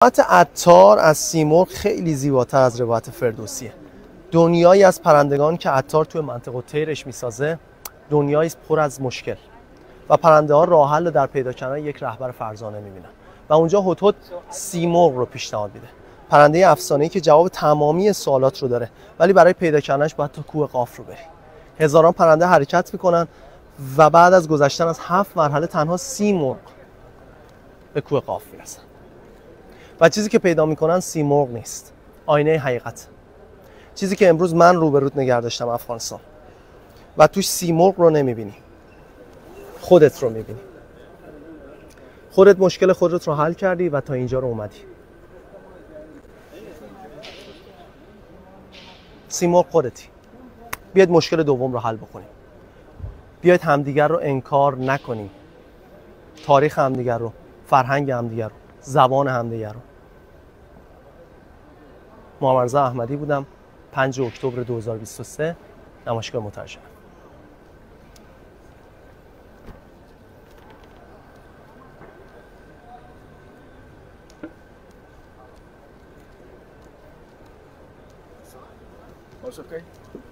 روایت عطار از سیمرغ خیلی زیباتر از روایت فردوسیه. دنیایی از پرندگان که عطار توی منطقه طیرش میسازه دنیایی پر از مشکل و پرنده ها راه حل در پیدا کردن یک رهبر فرزانه میبینن و اونجا هدهد سیمرغ رو پیشنهاد میده. پرنده افسانه‌ای که جواب تمامی سوالات رو داره، ولی برای پیدا کردنش باید تا کوه قاف رو بری. هزاران پرنده حرکت میکنن و بعد از گذشتن از 7 مرحله تنها سیمرغ به کوه قاف میرسن. و چیزی که پیدا میکنن سیمرغ نیست، آینه حقیقت. چیزی که امروز من روبروت نگه داشتم افغانستان و توش سیمرغ رو نمیبینی، خودت رو میبینی. خودت مشکل خودت رو حل کردی و تا اینجا رو اومدی. سیمرغ خودتی. بیاید مشکل دوم رو حل بکنیم. بیاید همدیگر رو انکار نکنیم. تاریخ همدیگر رو، فرهنگ همدیگر رو، زبان همدیگر رو. محمد رضا احمدی بودم، 5 اکتبر 2023، نمایشگاه مترجم. That's okay.